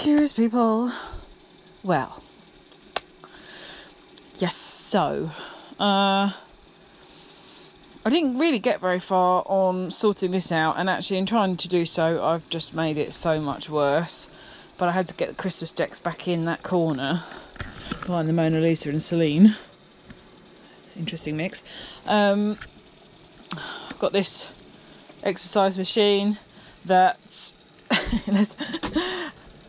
curious people. Well, yes, so I didn't really get very far on sorting this out, and actually in trying to do so I've just made it so much worse. But I had to get the Christmas decks back in that corner behind the Mona Lisa and Celine. Interesting mix. I've got this exercise machine that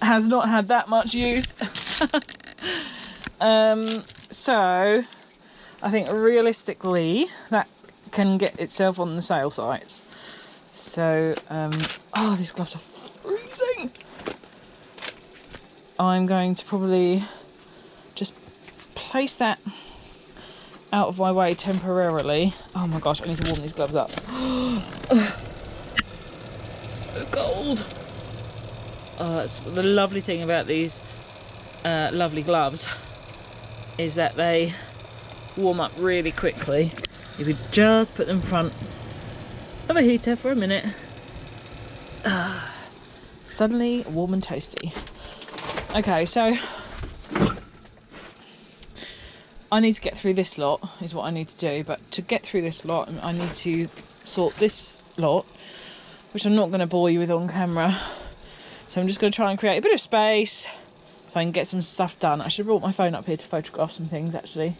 has not had that much use. So I think realistically that can get itself on the sale sites. So oh, these gloves are freezing. I'm going to probably just place that out of my way temporarily. Oh my gosh, I need to warm these gloves up. So cold. Oh, that's the lovely thing about these lovely gloves, is that they warm up really quickly. You could just put them in front of a heater for a minute. Suddenly warm and toasty. Okay, so I need to get through this lot is what I need to do, but to get through this lot I need to sort this lot, which I'm not going to bore you with on camera. So I'm just going to try and create a bit of space so I can get some stuff done. I should have brought my phone up here to photograph some things actually.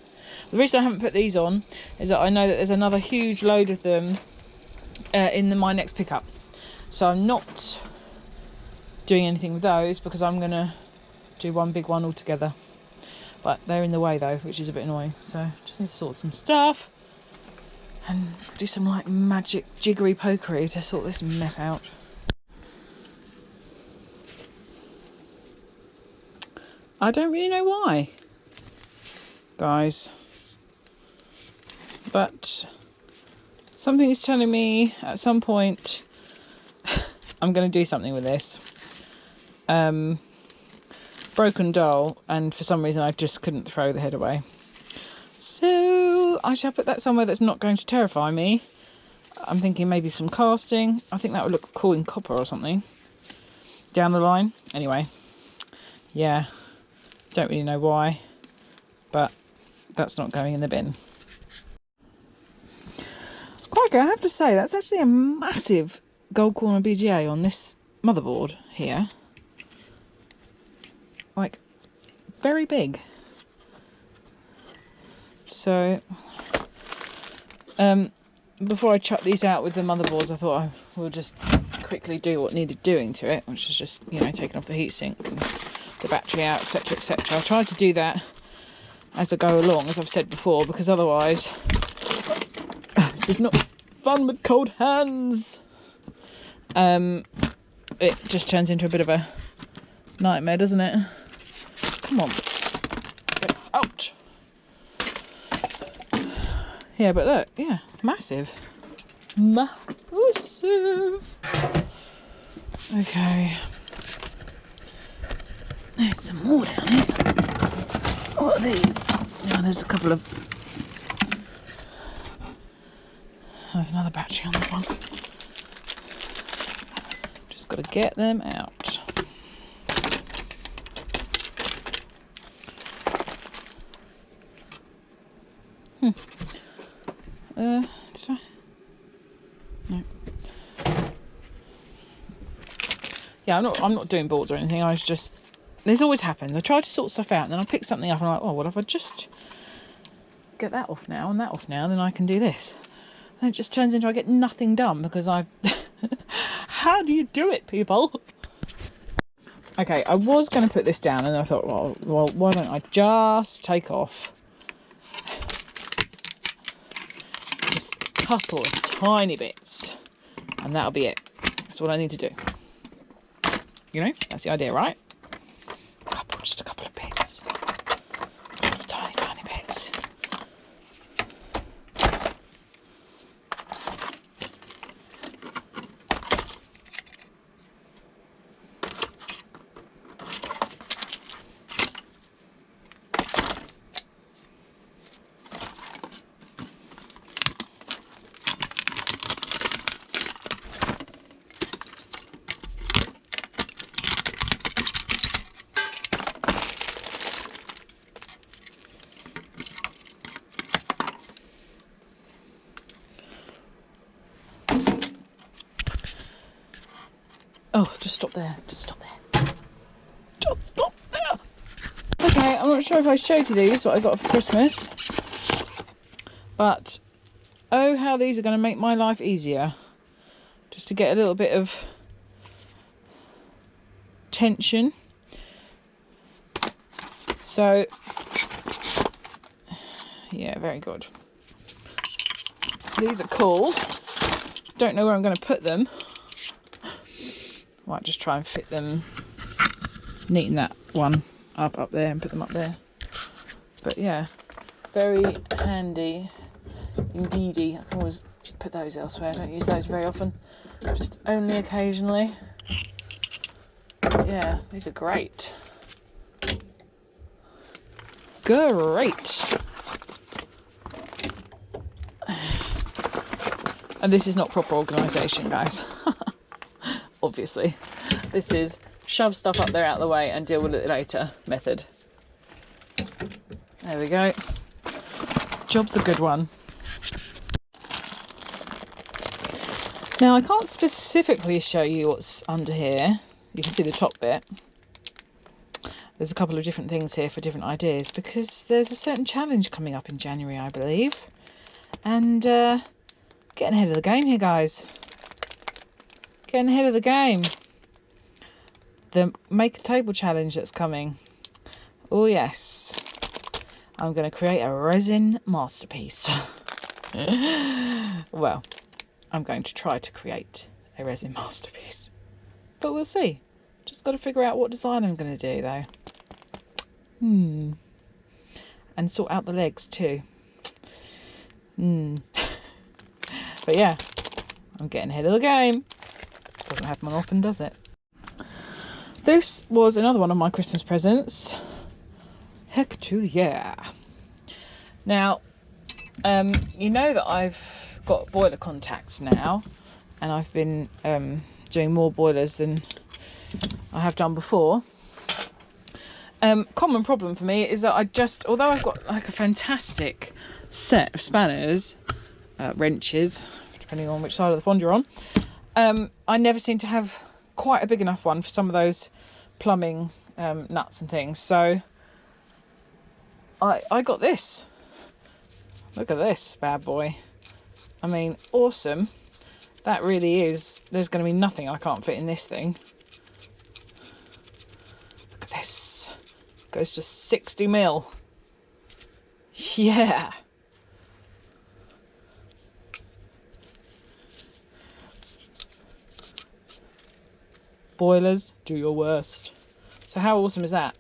The reason I haven't put these on is that I know that there's another huge load of them in my next pickup. So I'm not doing anything with those because I'm going to do one big one altogether. But they're in the way though, which is a bit annoying. So just need to sort some stuff and do some like magic jiggery pokery to sort this mess out. I don't really know why, guys, but something is telling me at some point I'm going to do something with this. Broken doll, and for some reason I just couldn't throw the head away. So I shall put that somewhere that's not going to terrify me. I'm thinking maybe some casting. I think that would look cool in copper or something down the line. Anyway, yeah, don't really know why, but that's not going in the bin. Okay, I have to say that's actually a massive gold corner BGA on this motherboard here. Like, very big. So before I chuck these out with the motherboards, I thought I will just quickly do what needed doing to it, which is just, you know, taking off the heatsink and the battery out, etc, etc. I tried to do that as I go along, as I've said before, because otherwise it's just not fun with cold hands. It just turns into a bit of a nightmare, doesn't it? Come on, get out. Yeah, but look, yeah, massive. Massive. Okay. There's some more down here. What are these? Oh, there's a couple of... There's another battery on that one. Just got to get them out. Did I? No. Yeah, I'm not doing boards or anything. I was just, this always happens. I try to sort stuff out and then I pick something up and I'm like, oh, well, if I just get that off now and that off now, then I can do this. And it just turns into I get nothing done because I... How do you do it, people? Okay, I was going to put this down and I thought, well, why don't I just take off just a couple of tiny bits and that'll be it. That's what I need to do. You know, that's the idea, right? Just a couple of bits. Tiny, tiny bits. Just stop there. Just stop there. Just stop there. Okay, I'm not sure if I showed you these, what I got for Christmas. But, oh, how these are going to make my life easier. Just to get a little bit of tension. So, yeah, very good. These are called, don't know where I'm going to put them. Might just try and fit them, neaten that one up there and put them up there. But yeah, very handy indeedy. I can always put those elsewhere. I don't use those very often, just only occasionally. But yeah, these are great. Great. And this is not proper organisation, guys. Obviously. This is shove stuff up there out of the way and deal with it later method. There we go. Job's a good one. Now, I can't specifically show you what's under here. You can see the top bit. There's a couple of different things here for different ideas because there's a certain challenge coming up in January, I believe. And getting ahead of the game here, guys. Getting ahead of the game. The Make a Table challenge that's coming. Oh yes. I'm going to create a resin masterpiece. Well, I'm going to try to create a resin masterpiece. But we'll see. Just got to figure out what design I'm going to do though. And sort out the legs too. But yeah, I'm getting ahead of the game. Doesn't happen often, does it? This was another one of my Christmas presents. Heck to yeah. Now, you know that I've got boiler contacts now, and I've been doing more boilers than I have done before. Common problem for me is that although I've got like a fantastic set of spanners, wrenches, depending on which side of the pond you're on, I never seem to have quite a big enough one for some of those plumbing nuts and things. So I got this. Look at this bad boy. I mean, awesome. That really is. There's going to be nothing I can't fit in this thing. Look at this. Goes to 60 mil. Yeah. Boilers, do your worst. So how awesome is that?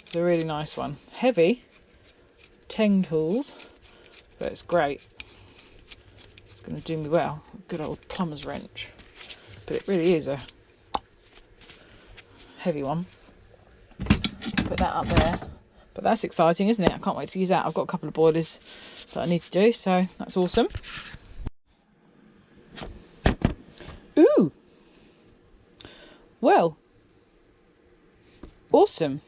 It's a really nice one. Heavy. 10 tools. But it's great. It's going to do me well. Good old plumber's wrench. But it really is a heavy one. Put that up there. But that's exciting, isn't it? I can't wait to use that. I've got a couple of boilers that I need to do, so that's awesome. Ooh! Well, awesome.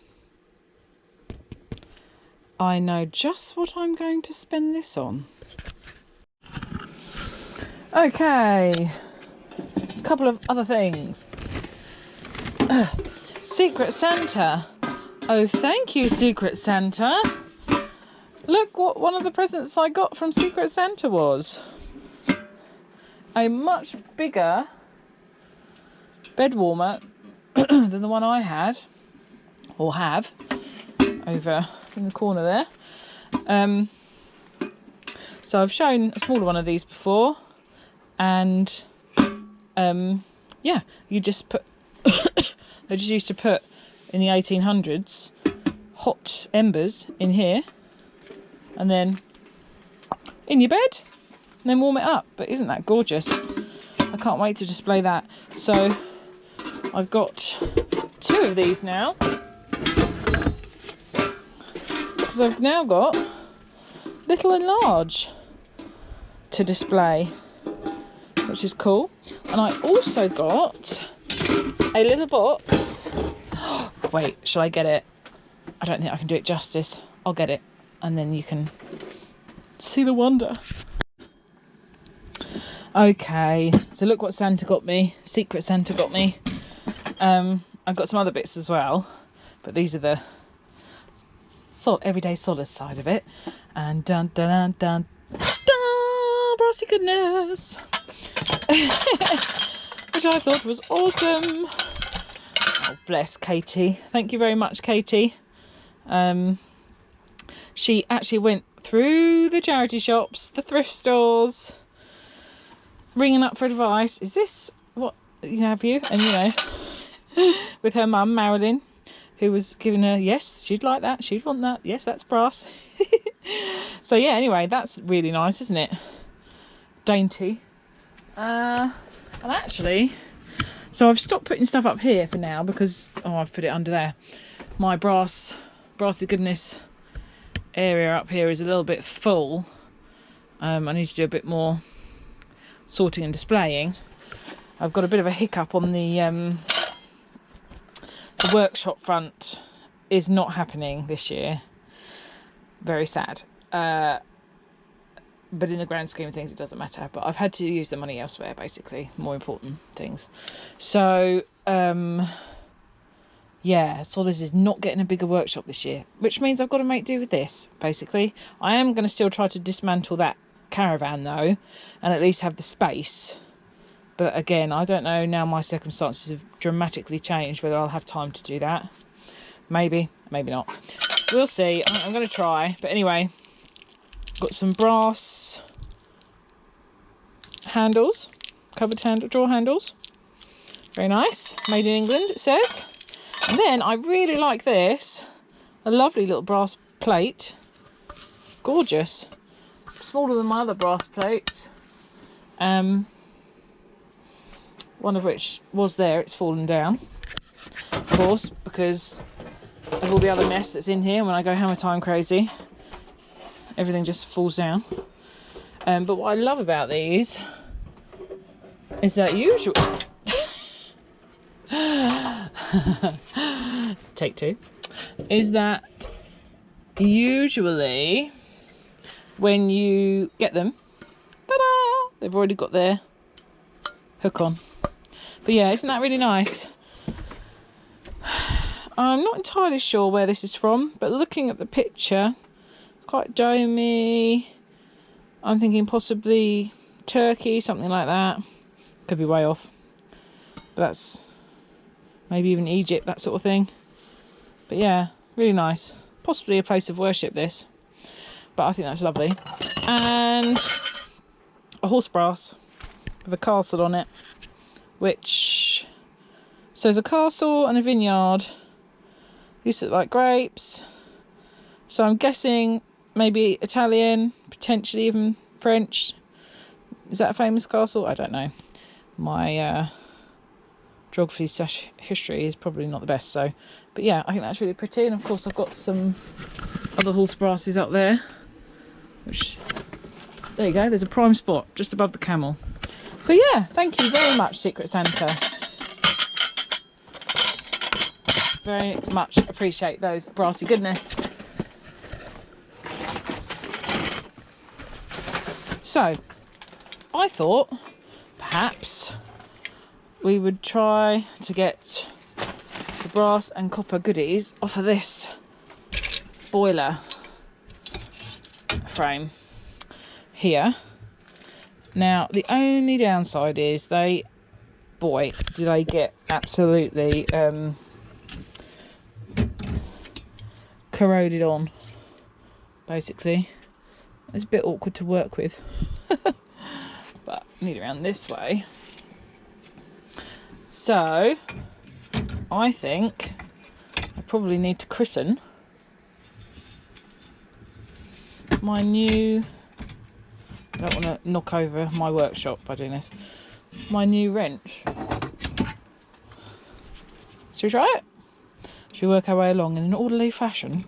I know just what I'm going to spend this on. Okay, a couple of other things. Secret Santa. Oh, thank you, Secret Santa. Look what one of the presents I got from Secret Santa was. A much bigger bed warmer than the one I had, or have, over in the corner there. So I've shown a smaller one of these before, and yeah, you just put they just used to put in the 1800s hot embers in here and then in your bed and then warm it up. But isn't that gorgeous? I can't wait to display that. So I've got 2 of these now, because I've now got little and large to display, which is cool. And I also got a little box. Wait, shall I get it? I don't think I can do it justice. I'll get it and then you can see the wonder. Okay, so look what Santa got me. Secret Santa got me. I've got some other bits as well, but these are the everyday solace side of it. And dun dun dun dun, dun, Brassy goodness, which I thought was awesome. Oh, bless Katie. Thank you very much, Katie. She actually went through the charity shops, the thrift stores, ringing up for advice. Is this what you have you? And you know, with her mum Marilyn, who was giving her, yes, she'd like that, she'd want that, yes, that's brass. So yeah, anyway, that's really nice, isn't it? Dainty. And actually, so I've stopped putting stuff up here for now because, oh, I've put it under there. My brassy goodness area up here is a little bit full. I need to do a bit more sorting and displaying. I've got a bit of a hiccup on the workshop front is not happening this year. Very sad. But in the grand scheme of things, it doesn't matter. But I've had to use the money elsewhere, basically. More important things. So, yeah. So this is not getting a bigger workshop this year. Which means I've got to make do with this, basically. I am going to still try to dismantle that caravan, though. And at least have the space. But again, I don't know now my circumstances have dramatically changed whether I'll have time to do that. Maybe, maybe not. We'll see. I'm going to try. But anyway, got some brass handles, covered handle, drawer handles. Very nice. Made in England, it says. And then I really like this. A lovely little brass plate. Gorgeous. Smaller than my other brass plates. One of which was there, it's fallen down. Of course, because of all the other mess that's in here when I go hammer time crazy. Everything just falls down. But what I love about these is that usually... Take two. Is that usually when you get them, ta-da, they've already got their hook on. But yeah, isn't that really nice? I'm not entirely sure where this is from, but looking at the picture, it's quite domey. I'm thinking possibly Turkey, something like that. Could be way off. But that's maybe even Egypt, that sort of thing. But yeah, really nice. Possibly a place of worship, this. But I think that's lovely. And a horse brass with a castle on it. Which, so there's a castle and a vineyard. These look like grapes. So I'm guessing maybe Italian, potentially even French. Is that a famous castle? I don't know. My geography / history is probably not the best. So, but yeah, I think that's really pretty. And of course I've got some other horse brasses up there. Which, there you go, there's a prime spot just above the camel. So yeah, thank you very much, Secret Santa. Very much appreciate those brassy goodness. So, I thought perhaps we would try to get the brass and copper goodies off of this boiler frame here. Now, the only downside is they, boy, do they get absolutely corroded on, basically. It's a bit awkward to work with. But I need it around this way. So, I think I probably need to christen my new... I don't want to knock over my workshop by doing this. My new wrench. Should we try it? Should we work our way along in an orderly fashion?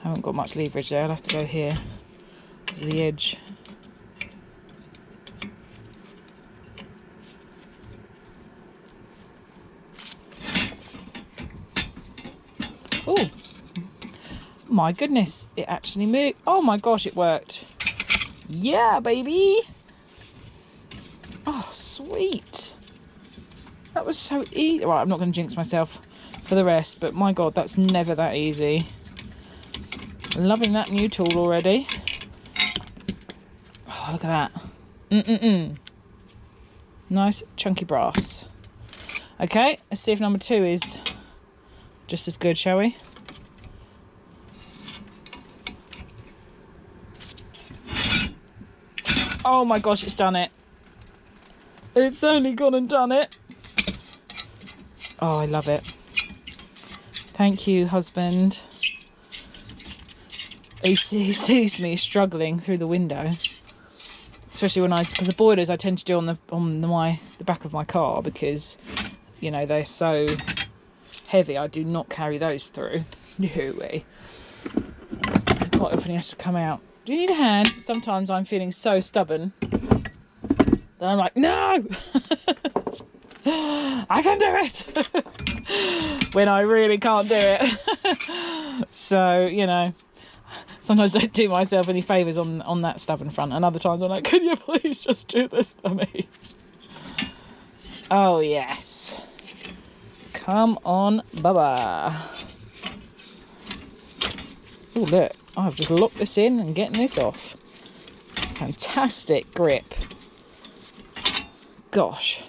Haven't got much leverage there. I'll have to go here to the edge. Oh! My goodness, it actually moved. Oh my gosh, it worked. Yeah, baby. Oh, sweet. That was so easy. Right, I'm not going to jinx myself for the rest, but my God, that's never that easy. Loving that new tool already. Oh, look at that. Nice chunky brass. Okay, let's see if number 2 is just as good, shall we? Oh my gosh, it's done it. It's only gone and done it. Oh, I love it. Thank you, husband. He sees me struggling through the window, especially when because the boilers I tend to do on the back of my car, because you know they're so heavy. I do not carry those through. No way. Quite often he has to come out. Do you need a hand? Sometimes I'm feeling so stubborn that I'm like, no, I can do it. When I really can't do it. So, you know, sometimes I don't do myself any favours on that stubborn front, and other times I'm like, can you please just do this for me? Oh yes, come on, Bubba. Oh look, I've just locked this in and getting this off. Fantastic grip. Gosh,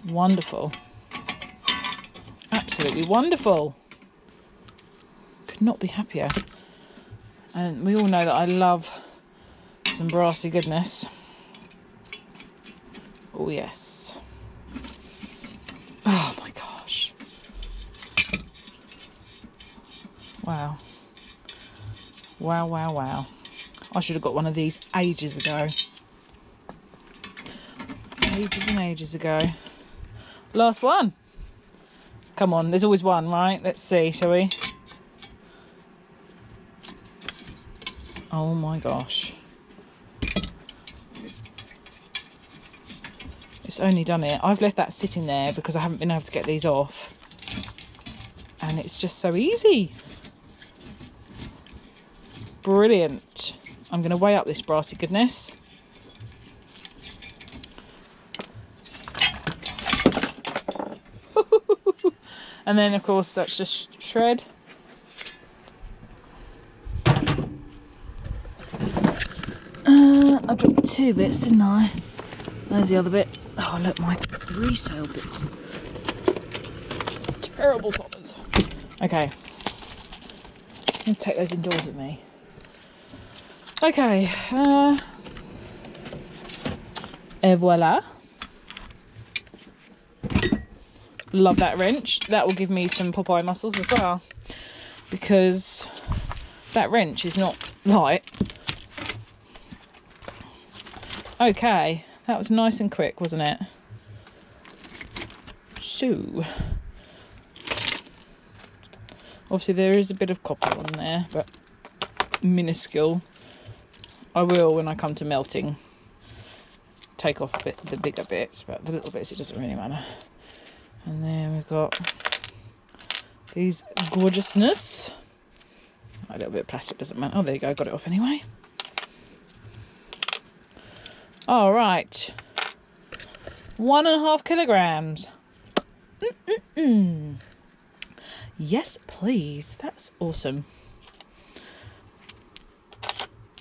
wonderful, absolutely wonderful. Could not be happier. And we all know that I love some brassy goodness. Oh yes. Oh my gosh. Wow. Wow, wow, wow. I should have got one of these ages ago. Ages and ages ago. Last one. Come on, there's always one, right? Let's see, shall we? Oh my gosh. It's only done it. I've left that sitting there because I haven't been able to get these off. And it's just so easy. Brilliant. I'm going to weigh up this brassy goodness. And then, of course, that's just shred. I dropped 2 bits, didn't I? There's the other bit. Oh, look, my resale bits. Terrible toppers. Okay. I'm going to take those indoors with me. Okay. Et voila. Love that wrench. That will give me some Popeye muscles as well, because that wrench is not light. Okay, that was nice and quick, wasn't it? So, obviously there is a bit of copper on there, but minuscule. I will, when I come to melting, take off a bit the bigger bits, but the little bits it doesn't really matter. And then we've got these gorgeousness. A little bit of plastic doesn't matter. Oh, there you go, got it off anyway. All right, 1.5 kilograms. Yes, please. That's awesome.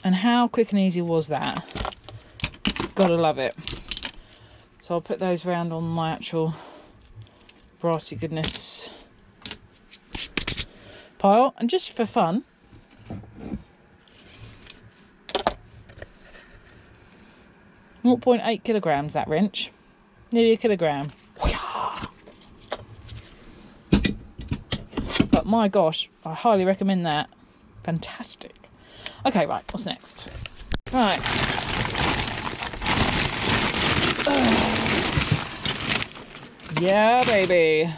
And how quick and easy was that? Gotta love it. So I'll put those round on my actual brassy goodness pile, and just for fun, .8 kilograms that wrench, nearly a kilogram. But my gosh, I highly recommend that. Fantastic. Okay, right, what's next? Right. Yeah, baby.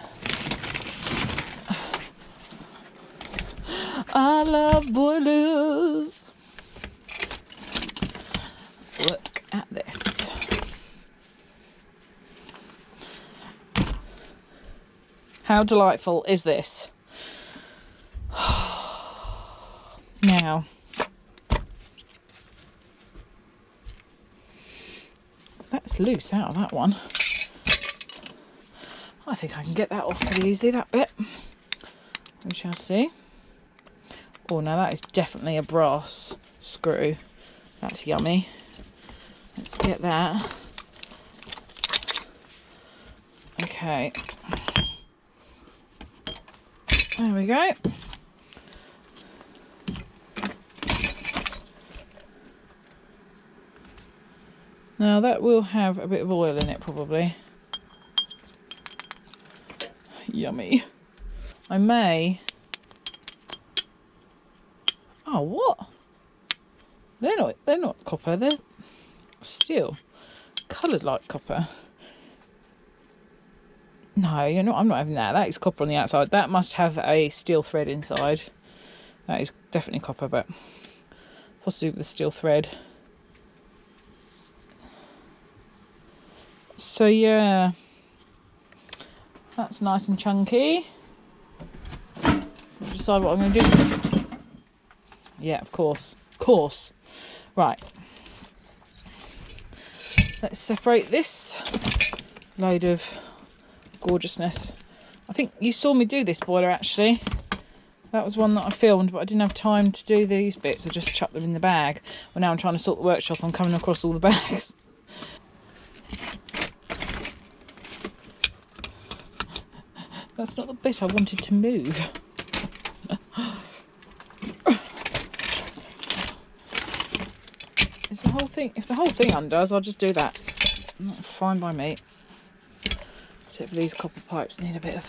I love boilers. Look at this. How delightful is this? Now, that's loose out of that one. I think I can get that off pretty easily, that bit. We shall see. Oh, now that is definitely a brass screw. That's yummy. Let's get that. Okay. There we go. Now that will have a bit of oil in it probably. Yummy. I may... Oh, what? They're not copper, they're steel. Coloured like copper. No, you're not. I'm not having that. That is copper on the outside. That must have a steel thread inside. That is definitely copper, but possibly with the steel thread. So yeah, that's nice and chunky. I'll decide what I'm going to do. Yeah, of course. Right. Let's separate this load of gorgeousness. I think you saw me do this boiler actually. That was one that I filmed, but I didn't have time to do these bits. I just chucked them in the bag. Well, now I'm trying to sort the workshop. I'm coming across all the bags. That's not the bit I wanted to move. Is the whole thing... If the whole thing undoes, I'll just do that. Fine by me. Except for these copper pipes need a bit of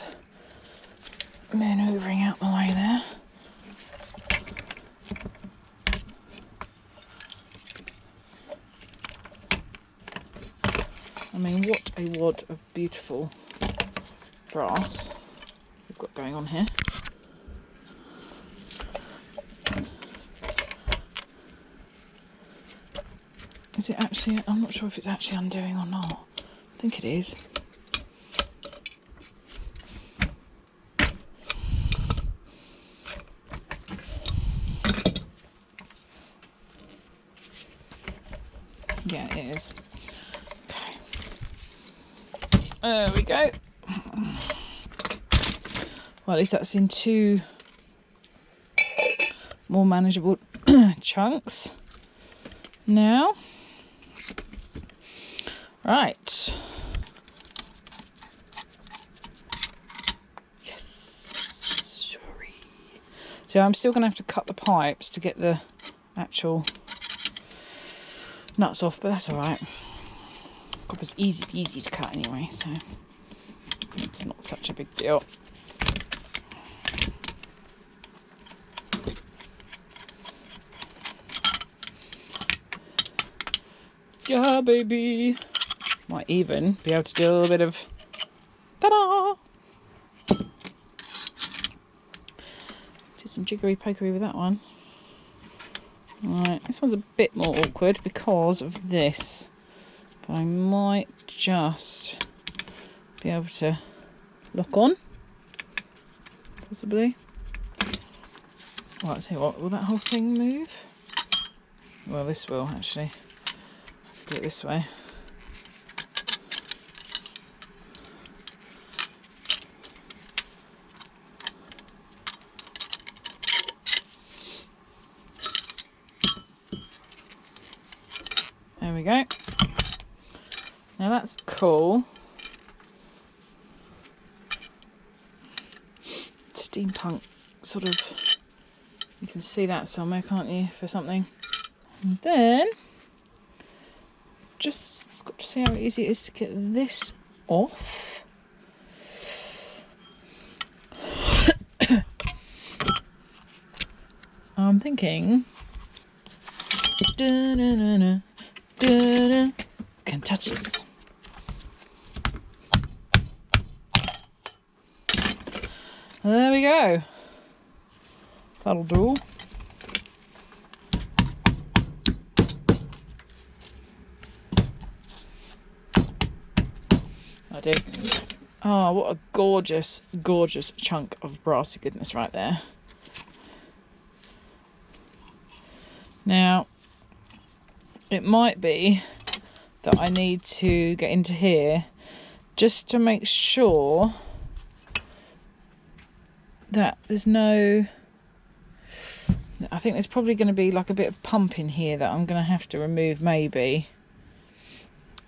manoeuvring out the way there. I mean, what a wad of beautiful brass we've got going on here. Is it actually... I'm not sure if it's actually undoing or not. I think it is. Yeah, it is. Okay. There we go. Well, at least that's in two more manageable chunks. Now, right. Yes. Sorry. So I'm still going to have to cut the pipes to get the actual nuts off, but that's all right. Copper's easy peasy to cut anyway, so it's not such a big deal. Yeah, baby. Might even be able to do a little bit of ta-da! Do some jiggery pokery with that one. Right, this one's a bit more awkward because of this. But I might just be able to lock on, possibly. Well, I'll tell you what, will that whole thing move? Well, this will actually. Do it this way. There we go. Now that's cool. Steampunk sort of, you can see that somewhere, can't you, for something. And then just got to see how easy it is to get this off. I'm thinking can touch this. There we go. That'll do. I do. Oh, what a gorgeous, gorgeous chunk of brassy goodness right there. Now, it might be that I need to get into here just to make sure that there's no... I think there's probably going to be like a bit of pump in here that I'm going to have to remove maybe.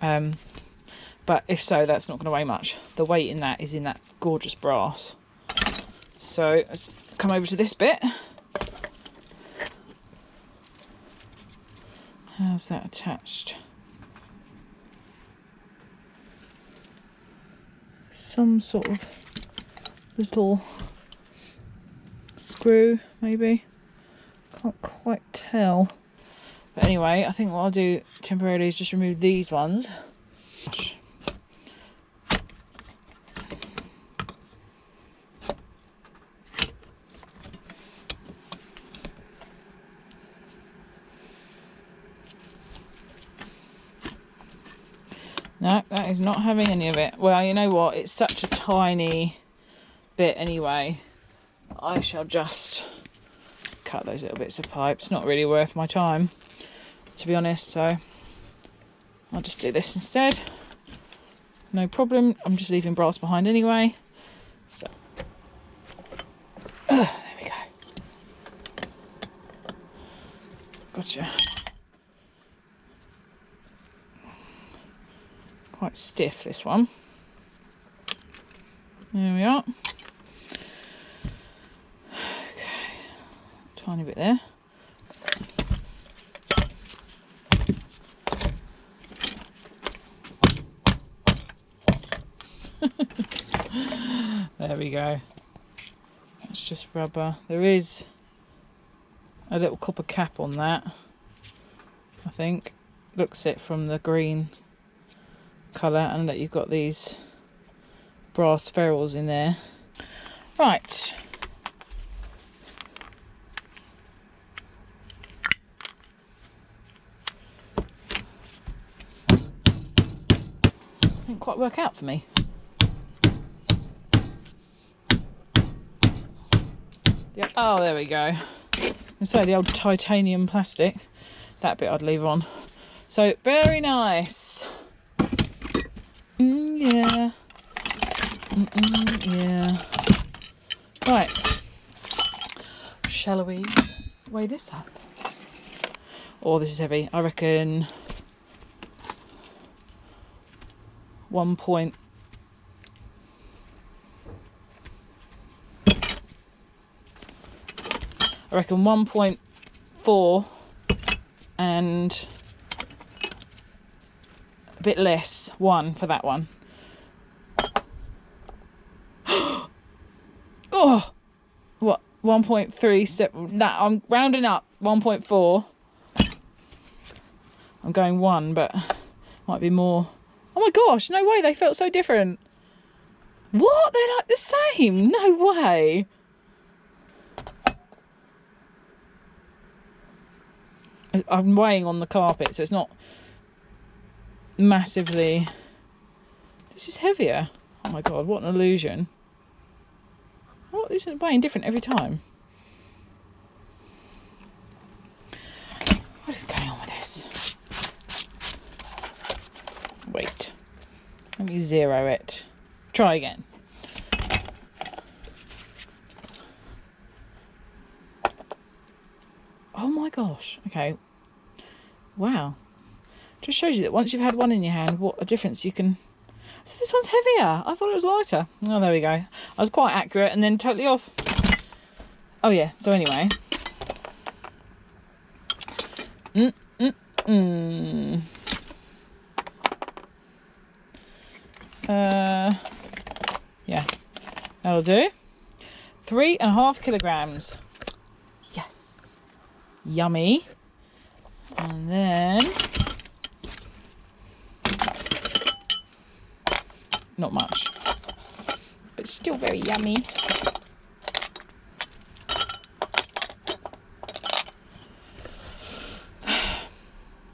But if so, that's not going to weigh much. The weight in that is in that gorgeous brass. So let's come over to this bit. How's that attached? Some sort of little screw, maybe. Can't quite tell. But anyway, I think what I'll do temporarily is just remove these ones. No, that is not having any of it. Well, you know what? It's such a tiny bit anyway. I shall just cut those little bits of pipe. It's not really worth my time, to be honest, so I'll just do this instead. No problem. I'm just leaving brass behind anyway. So, there we go. Gotcha. Quite stiff, this one. There we are. Okay, tiny bit there. There we go. That's just rubber. There is a little copper cap on that, I think. Looks it from the green colour, and that you've got these brass ferrules in there. Right. Didn't quite work out for me. Yeah. Oh, there we go. And so the old titanium plastic, that bit I'd leave on. So very nice. Yeah. Yeah. Right. Shall we weigh this up? Oh, this is heavy. I reckon 1 point. I reckon 1.4 and a bit less, 1 for that one. Oh, what? 1.3 step. Nah, I'm rounding up. 1.4. I'm going 1, but might be more. Oh my gosh! No way. They felt so different. What? They're like the same? No way. I'm weighing on the carpet, so it's not massively. This is heavier. Oh my god, what an illusion. What, this is weighing different every time. What is going on with this? Wait. Let me zero it. Try again. Oh my gosh. Okay. Wow. Just shows you that once you've had one in your hand, what a difference you can... So this one's heavier. I thought it was lighter. Oh, there we go. I was quite accurate and then totally off. Oh yeah, so anyway. Yeah, that'll do. 3.5 kilograms. Yes. Yummy. And then... not much, but still very yummy.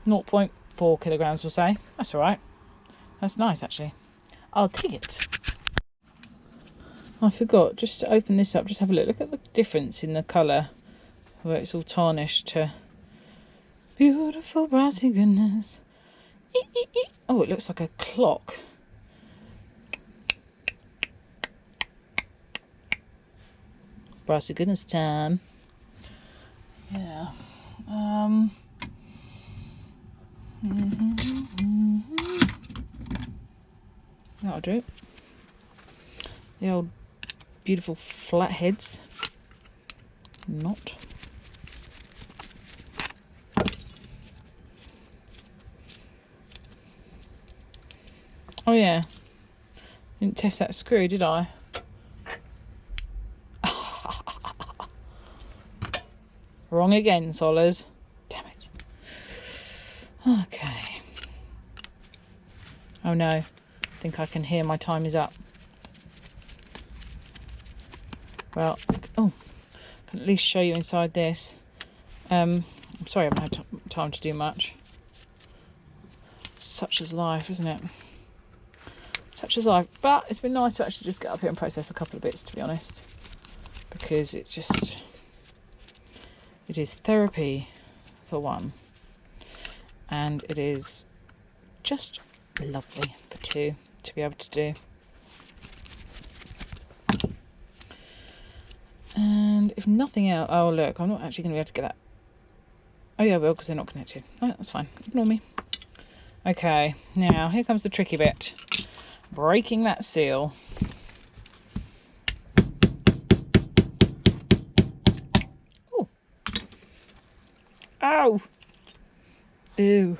.4 kilograms, we'll say. That's all right. That's nice, actually. I'll take it. I forgot, just to open this up, just have a look. Look at the difference in the colour, where it's all tarnished to beautiful brassy goodness. Oh, it looks like a clock. Brassy goodness time. Yeah. That'll do. The old beautiful flat heads. Not. Oh yeah. Didn't test that screw, did I? Wrong again, Sollers. Damn it. Okay. Oh no. I think I can hear my time is up. Well, oh, I can at least show you inside this. I'm sorry I haven't had time to do much. Such is life, isn't it? Such is life. But it's been nice to actually just get up here and process a couple of bits, to be honest. Because it is therapy for one. And it is just lovely for two to be able to do. And if nothing else, oh look, I'm not actually going to be able to get that. Oh yeah, I will, because they're not connected. Oh, that's fine, ignore me. Okay, now here comes the tricky bit. Breaking that seal. Oh. Ow. Ew.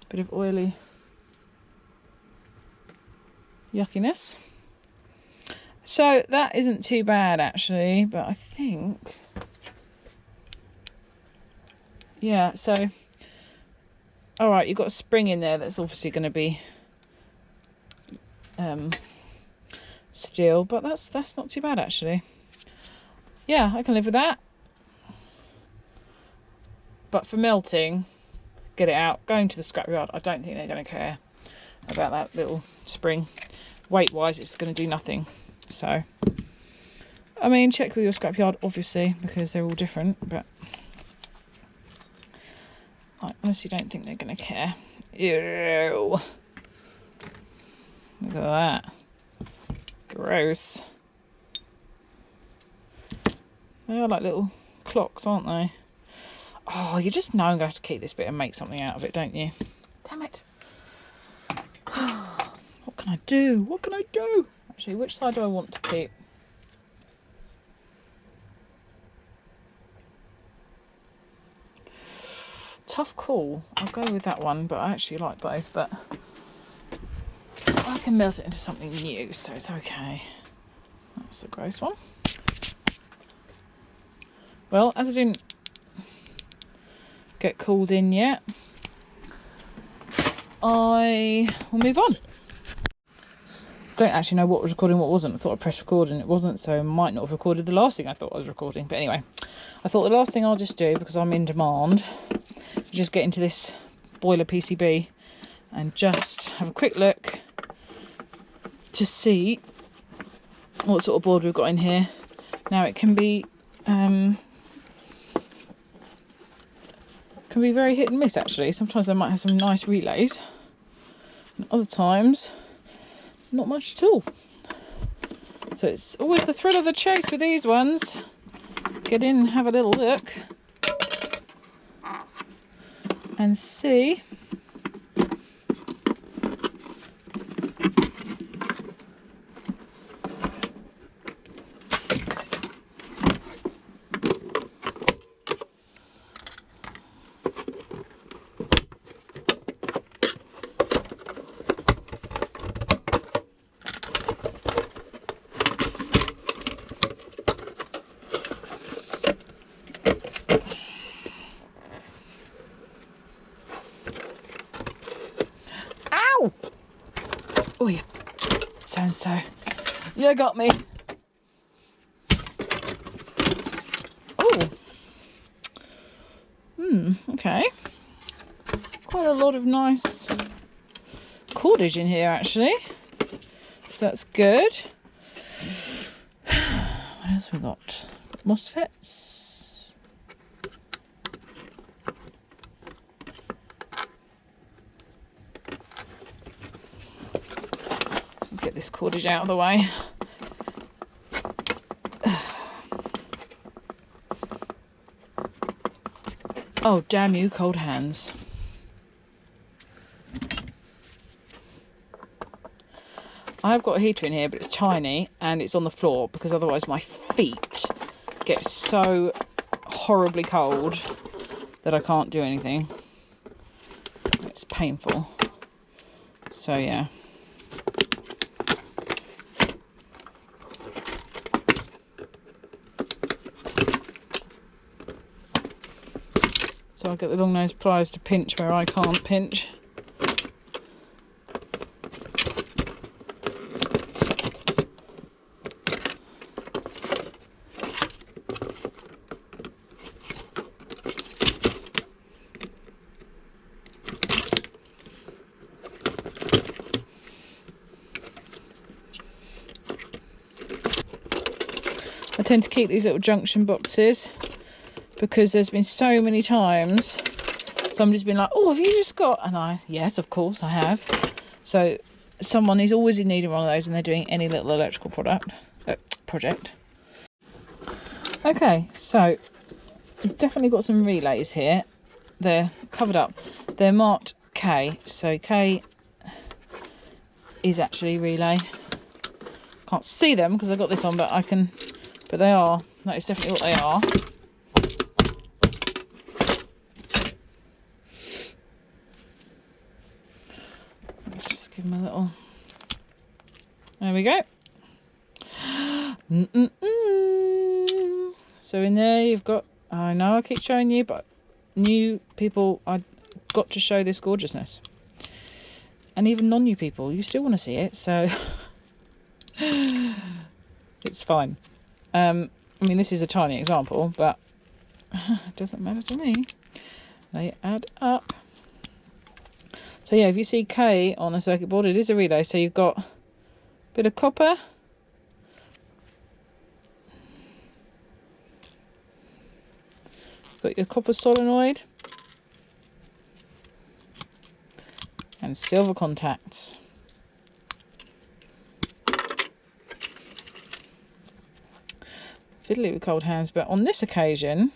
Bit of oily yuckiness. So that isn't too bad actually, but I think, yeah, so, all right, you've got a spring in there that's obviously going to be steel, but that's not too bad actually. Yeah, I can live with that. But for melting, get it out, going to the scrapyard, I don't think they're going to care about that little spring. Weight wise, it's going to do nothing. So, I mean, check with your scrapyard, obviously, because they're all different, but I honestly don't think they're going to care. Ew. Look at that. Gross. They are like little clocks, aren't they? Oh, you just know I'm going to have to keep this bit and make something out of it, don't you? Damn it. What can I do? What can I do? Actually, which side do I want to keep? Tough call. I'll go with that one, but I actually like both, but I can melt it into something new, so it's okay. That's the gross one. Well, as I didn't get called in yet, I will move on. Don't actually know what was recording, what wasn't. I thought I pressed record and it wasn't, so I might not have recorded the last thing I thought I was recording. But anyway, I thought the last thing I'll just do, because I'm in demand, just get into this boiler PCB and just have a quick look to see what sort of board we've got in here. Now it can be very hit and miss actually. Sometimes they might have some nice relays, and other times not much at all. So it's always the thrill of the chase with these ones. Get in and have a little look and see oh yeah, so you got me. Oh, okay, quite a lot of nice cordage in here actually, so that's good. What else we got? MOSFETs. get this cordage out of the way. Oh, damn you, cold hands. I've got a heater in here, but it's tiny and it's on the floor because otherwise my feet get so horribly cold that I can't do anything. It's painful. So yeah. So I'll get the long nose pliers to pinch where I can't pinch. I tend to keep these little junction boxes because there's been so many times somebody's been like, oh, have you just got, and yes, of course I have. So someone is always in need of one of those when they're doing any little electrical project. Okay, so we've definitely got some relays here. They're covered up. They're marked K, so K is actually relay. Can't see them because I've got this on, but I can, but they are, that is definitely what they are. Let's just give them a little, there we go. So in there you've got, I know I keep showing you, but new people, I've got to show this gorgeousness. And even non-new people, you still want to see it, so it's fine. I mean, this is a tiny example, but it doesn't matter to me. They add up. So yeah, if you see K on a circuit board, it is a relay. So you've got a bit of copper, you've got your copper solenoid, and silver contacts. Fiddly with cold hands, but on this occasion,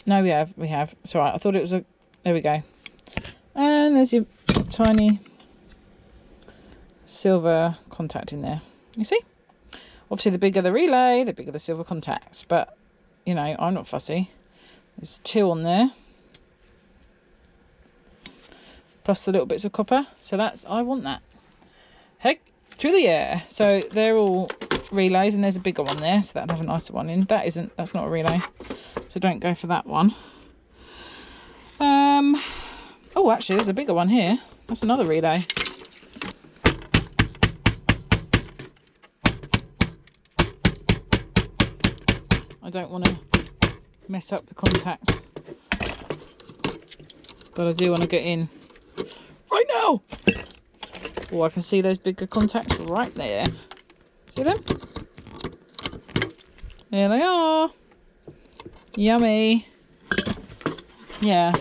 no, we have. It's all right. I thought it was a. There we go. And there's your tiny silver contact in there. You see? Obviously, the bigger the relay, the bigger the silver contacts. But you know, I'm not fussy. There's 2 on there, plus the little bits of copper. So that's, I want that. Heck to the air. So they're all relays, and there's a bigger one there, so that'd have a nicer one in. That's not a relay, so don't go for that one. Oh, actually there's a bigger one here. That's another relay. I don't want to mess up the contacts, but I do want to get in right now. Oh, I can see those bigger contacts right there. See them? There they are. Yummy. Yeah.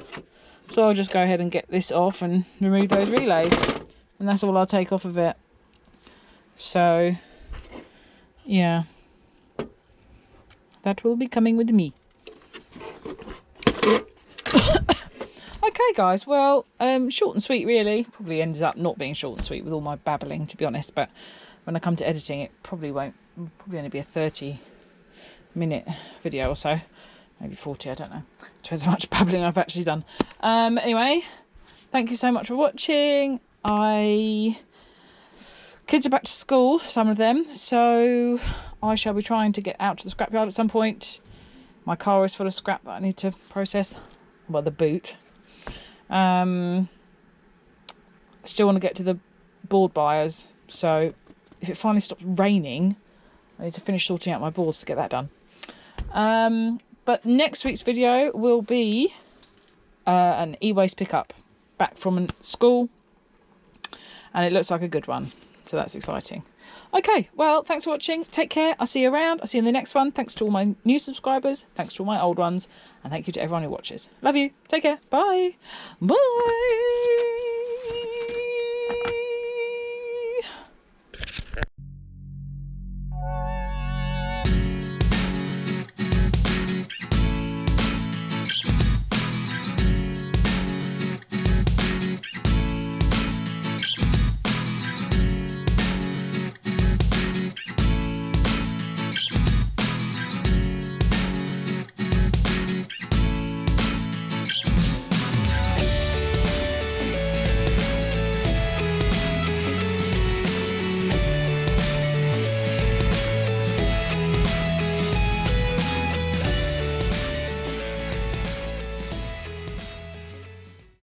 So I'll just go ahead and get this off and remove those relays. And that's all I'll take off of it. So, yeah. That will be coming with me. Okay, guys. Well, short and sweet, really. Probably ends up not being short and sweet with all my babbling, to be honest. But when I come to editing, it probably won't. Probably only be a 30-minute video or so, maybe 40. I don't know. Depends how much babbling I've actually done. Anyway, thank you so much for watching. Kids are back to school, some of them, so I shall be trying to get out to the scrapyard at some point. My car is full of scrap that I need to process. Well, the boot. I still want to get to the board buyers, so if it finally stops raining, I need to finish sorting out my boards to get that done. But next week's video will be an e-waste pickup back from school, and it looks like a good one, so that's exciting. Okay, well, thanks for watching. Take care. I'll see you around. I'll see you in the next one. Thanks to all my new subscribers. Thanks to all my old ones. And thank you to everyone who watches. Love you. Take care. Bye. Bye.